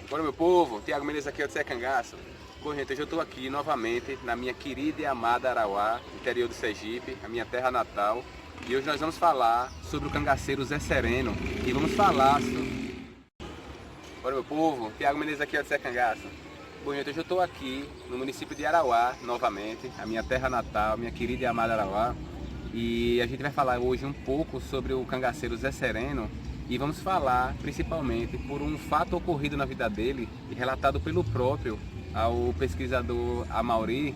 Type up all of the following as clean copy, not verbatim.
Bora, meu povo, Tiago Menezes aqui, do Zé Cangaço. Bom, gente, hoje eu estou aqui novamente na minha querida e amada Arauá, interior do Sergipe, a minha terra natal. E hoje nós vamos falar sobre o cangaceiro Zé Sereno e vamos falar sobre... Bora, meu povo, Tiago Menezes aqui, do Zé Cangaço. Bom, gente, hoje eu estou aqui no município de Arauá, novamente, a minha terra natal, minha querida e amada Arauá. E a gente vai falar hoje um pouco sobre o cangaceiro Zé Sereno. E vamos falar principalmente por um fato ocorrido na vida dele e relatado pelo próprio ao pesquisador Amauri.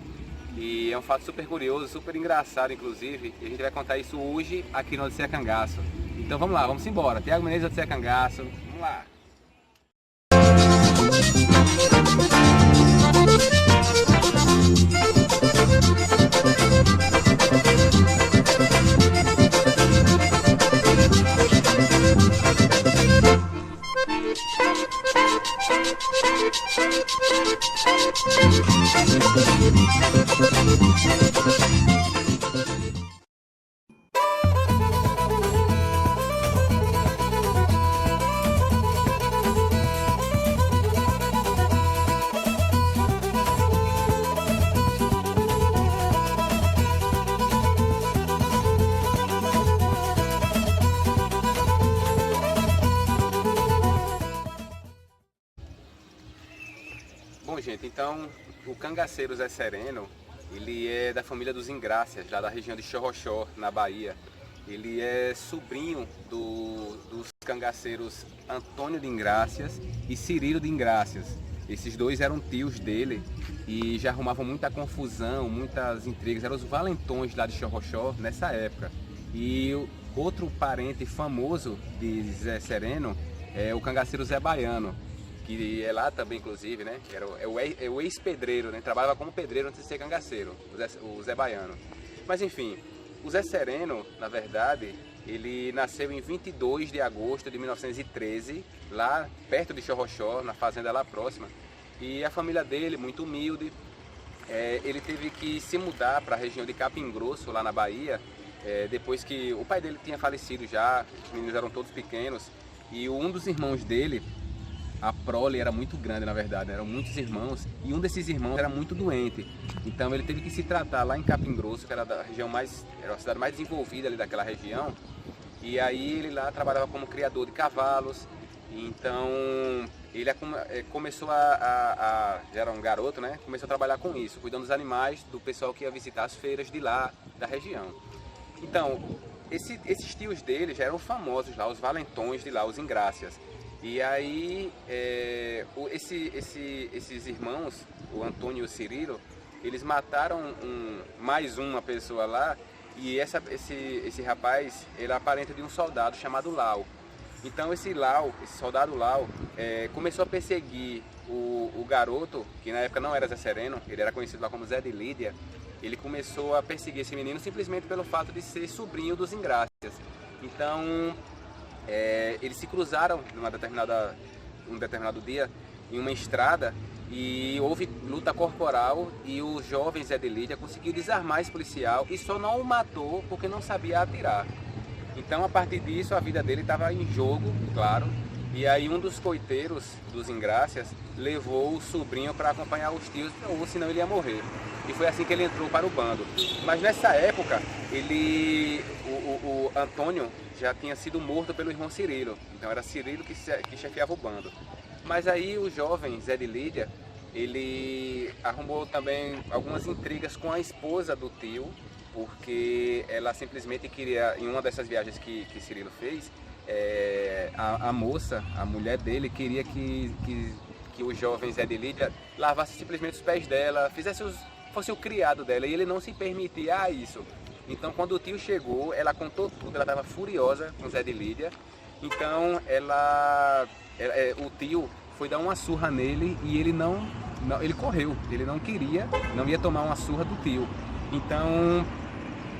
E é um fato super curioso, super engraçado inclusive, e a gente vai contar isso hoje aqui no Odisseia Cangaço. Então vamos lá, vamos embora. Tiago Menezes, Odisseia Cangaço, vamos lá! Bom, gente, então o cangaceiro Zé Sereno, ele é da família dos Ingrácias, lá da região de Xorroxó, na Bahia. Ele é sobrinho dos cangaceiros Antônio de Ingrácias e Cirilo de Ingrácias. Esses dois eram tios dele e já arrumavam muita confusão, muitas intrigas. Eram os valentões lá de Xorroxó nessa época. E outro parente famoso de Zé Sereno é o cangaceiro Zé Baiano, que é lá também, inclusive, né? É o ex-pedreiro, né? Trabalhava como pedreiro antes de ser cangaceiro, o Zé Baiano. Mas enfim, o Zé Sereno, na verdade, ele nasceu em 22 de agosto de 1913, lá perto de Xorroxó, na fazenda lá próxima. E a família dele, muito humilde, ele teve que se mudar para a região de Capim Grosso, lá na Bahia, depois que o pai dele tinha falecido já, os meninos eram todos pequenos, e um dos irmãos dele, a prole era muito grande, na verdade, eram muitos irmãos, e um desses irmãos era muito doente. Então ele teve que se tratar lá em Capim Grosso, que era da região era a cidade mais desenvolvida ali daquela região. E aí ele lá trabalhava como criador de cavalos. Então ele começou já era um garoto, né? Começou a trabalhar com isso, cuidando dos animais do pessoal que ia visitar as feiras de lá, da região. Então, esses tios dele já eram famosos lá, os valentões de lá, os Ingrácias. E aí, esses irmãos, o Antônio e o Cirilo, eles mataram mais uma pessoa lá, e esse rapaz, ele é parente de um soldado chamado Lau. Então esse soldado Lau, começou a perseguir o garoto, que na época não era Zé Sereno, ele era conhecido lá como Zé de Lídia. Ele começou a perseguir esse menino simplesmente pelo fato de ser sobrinho dos Ingrácias. Então eles se cruzaram um determinado dia em uma estrada e houve luta corporal, e o jovem Zé de Lídia conseguiu desarmar esse policial e só não o matou porque não sabia atirar. Então a partir disso a vida dele estava em jogo, claro, e aí um dos coiteiros dos Ingrácias levou o sobrinho para acompanhar os tios, ou senão ele ia morrer. E foi assim que ele entrou para o bando. Mas nessa época, o Antônio já tinha sido morto pelo irmão Cirilo. Então era Cirilo que chefiava o bando. Mas aí o jovem Zé de Lídia, ele arrumou também algumas intrigas com a esposa do tio, porque ela simplesmente queria, em uma dessas viagens que Cirilo fez, a moça, a mulher dele, queria que o jovem Zé de Lídia lavasse simplesmente os pés dela, fosse o criado dela, e ele não se permitia a isso. Então quando o tio chegou, ela contou tudo, ela estava furiosa com Zé de Lídia. Então o tio foi dar uma surra nele e ele ele correu, ele não ia tomar uma surra do tio. Então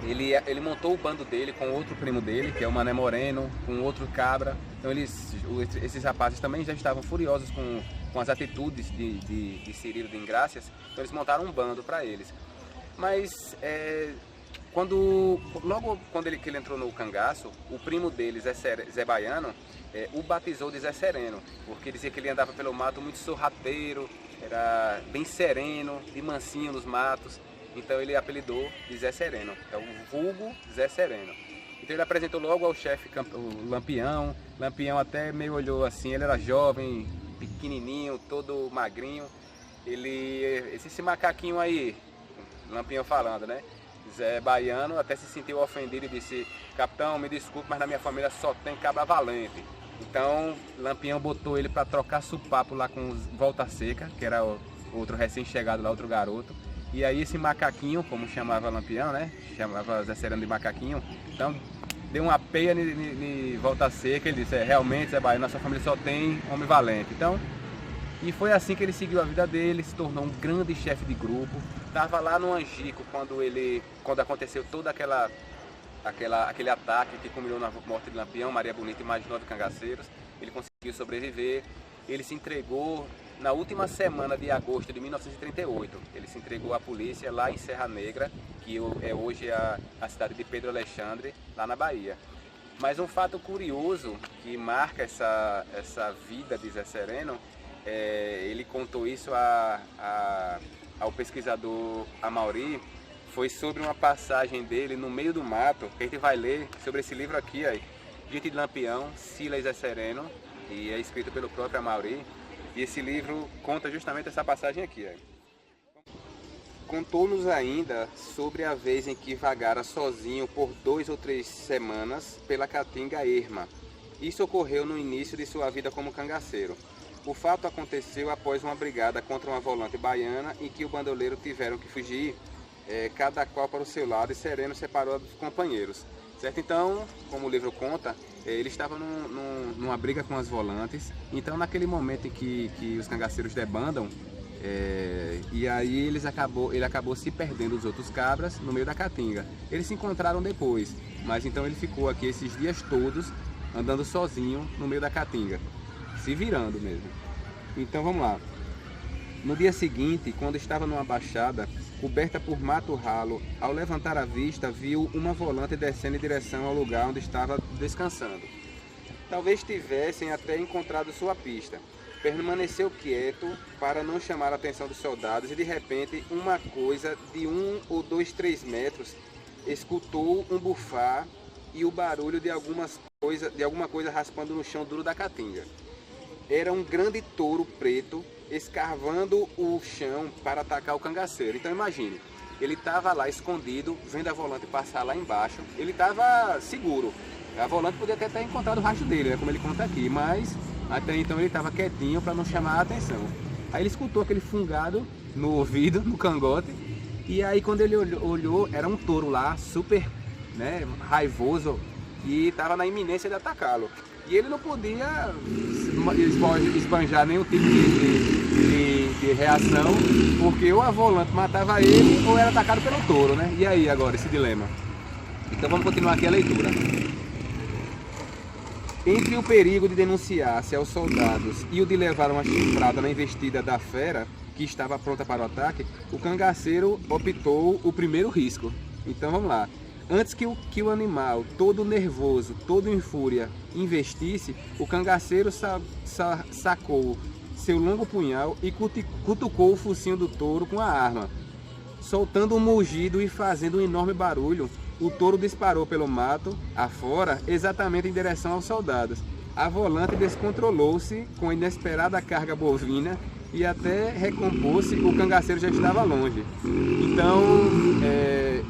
ele montou o bando dele com outro primo dele, que é o Mané Moreno, com outro cabra. Então esses rapazes também já estavam furiosos com as atitudes de Cirilo de Ingrácias, então eles montaram um bando para eles. Mas logo quando ele entrou no cangaço, o primo deles, Zé Baiano, o batizou de Zé Sereno, porque dizia que ele andava pelo mato muito sorrateiro, era bem sereno, de mansinho nos matos, então ele apelidou de Zé Sereno, é o vulgo Zé Sereno. Então ele apresentou logo ao chefe o Lampião. Lampião até meio olhou assim, ele era jovem, pequenininho, todo magrinho. Esse macaquinho aí, Lampião falando, né? Zé Baiano até se sentiu ofendido e disse: capitão, me desculpe, mas na minha família só tem cabra valente. Então Lampião botou ele para trocar supapo lá com Volta Seca, que era outro recém-chegado lá, outro garoto. E aí esse macaquinho, como chamava Lampião, né? Chamava Zé Sereno de macaquinho. Então deu uma peia em Volta Seca, ele disse: realmente, Zé Baiano, nossa família só tem homem valente. Então, e foi assim que ele seguiu a vida dele, se tornou um grande chefe de grupo. Estava lá no Angico quando aconteceu todo aquele ataque que culminou na morte de Lampião, Maria Bonita e mais 9 cangaceiros. Ele conseguiu sobreviver. Ele se entregou na última semana de agosto de 1938. Ele se entregou à polícia lá em Serra Negra, que é hoje a cidade de Pedro Alexandre, lá na Bahia. Mas um fato curioso que marca essa vida de Zé Sereno, ele contou isso ao pesquisador Amauri, foi sobre uma passagem dele no meio do mato, que a gente vai ler sobre esse livro aqui, aí, Gente de Lampião, Sila e Zé Sereno, e é escrito pelo próprio Amauri, e esse livro conta justamente essa passagem aqui. Aí. Contou-nos ainda sobre a vez em que vagara sozinho por 2 ou 3 semanas pela Caatinga Erma. Isso ocorreu no início de sua vida como cangaceiro. O fato aconteceu após uma brigada contra uma volante baiana em que o bandoleiro tiveram que fugir, cada qual para o seu lado, e Sereno separou dos companheiros. Certo? Então, como o livro conta, ele estava numa briga com as volantes. Então, naquele momento em que os cangaceiros debandam, e aí ele acabou se perdendo dos outros cabras no meio da Caatinga. Eles se encontraram depois, mas então ele ficou aqui esses dias todos andando sozinho no meio da Caatinga, se virando mesmo. Então vamos lá. No dia seguinte, quando estava numa baixada coberta por mato ralo, ao levantar a vista, viu uma volante descendo em direção ao lugar onde estava descansando. Talvez tivessem até encontrado sua pista. Permaneceu quieto para não chamar a atenção dos soldados e de repente uma coisa de 1 ou 2, 3 metros escutou um bufar e o barulho de alguma coisa raspando no chão duro da Caatinga. Era um grande touro preto escarvando o chão para atacar o cangaceiro. Então imagine, ele estava lá escondido, vendo a volante passar lá embaixo, ele estava seguro. A volante podia até ter encontrado o rastro dele, né, como ele conta aqui, mas até então ele estava quietinho para não chamar a atenção. Aí ele escutou aquele fungado no ouvido, no cangote, e aí quando ele olhou, era um touro lá, super, né, raivoso, e estava na iminência de atacá-lo. E ele não podia esbanjar nenhum tipo de reação, porque ou a volante matava ele ou era atacado pelo touro, né? E aí agora, esse dilema? Então vamos continuar aqui a leitura. Entre o perigo de denunciar-se aos soldados e o de levar uma chifrada na investida da fera, que estava pronta para o ataque, o cangaceiro optou o primeiro risco. Então vamos lá. Antes que o animal, todo nervoso, todo em fúria, investisse, o cangaceiro sacou seu longo punhal e cutucou o focinho do touro com a arma. Soltando um mugido e fazendo um enorme barulho, o touro disparou pelo mato afora, exatamente em direção aos soldados. A volante descontrolou-se com a inesperada carga bovina e até recompor-se, o cangaceiro já estava longe. Então,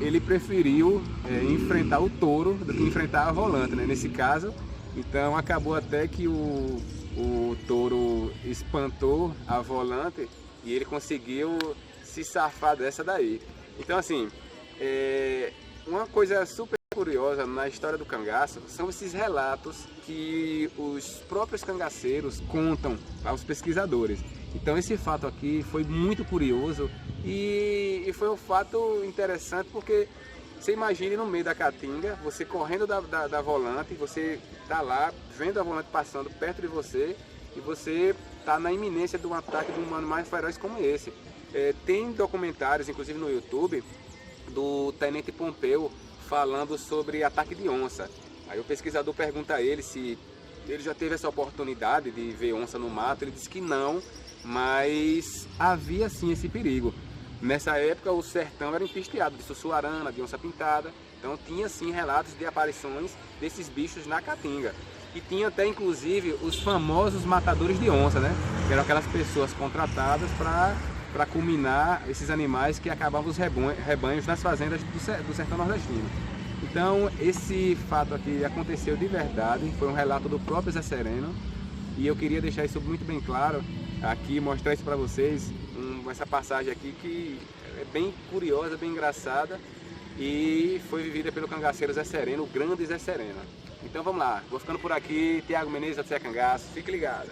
ele preferiu enfrentar o touro do que enfrentar a volante, né? Nesse caso. Então, acabou até que o touro espantou a volante e ele conseguiu se safar dessa daí. Então, assim, uma coisa super curiosa na história do cangaço são esses relatos que os próprios cangaceiros contam aos pesquisadores. Então esse fato aqui foi muito curioso e foi um fato interessante porque você imagine no meio da Caatinga, você correndo da volante, você está lá vendo a volante passando perto de você e você está na iminência de um ataque de um humano mais feroz como esse. Tem documentários, inclusive no YouTube, do Tenente Pompeu falando sobre ataque de onça. Aí o pesquisador pergunta a ele se ele já teve essa oportunidade de ver onça no mato, ele disse que não, mas havia sim esse perigo. Nessa época o sertão era empisteado de sussuarana, de onça pintada, então tinha sim relatos de aparições desses bichos na Caatinga. E tinha até inclusive os famosos matadores de onça, né? Que eram aquelas pessoas contratadas para culminar esses animais que acabavam os rebanhos nas fazendas do sertão nordestino. Então esse fato aqui aconteceu de verdade, foi um relato do próprio Zé Sereno, e eu queria deixar isso muito bem claro aqui, mostrar isso para vocês, essa passagem aqui que é bem curiosa, bem engraçada, e foi vivida pelo cangaceiro Zé Sereno, o grande Zé Sereno. Então vamos lá, vou ficando por aqui, Thiago Menezes, Zé Cangaço, fique ligado.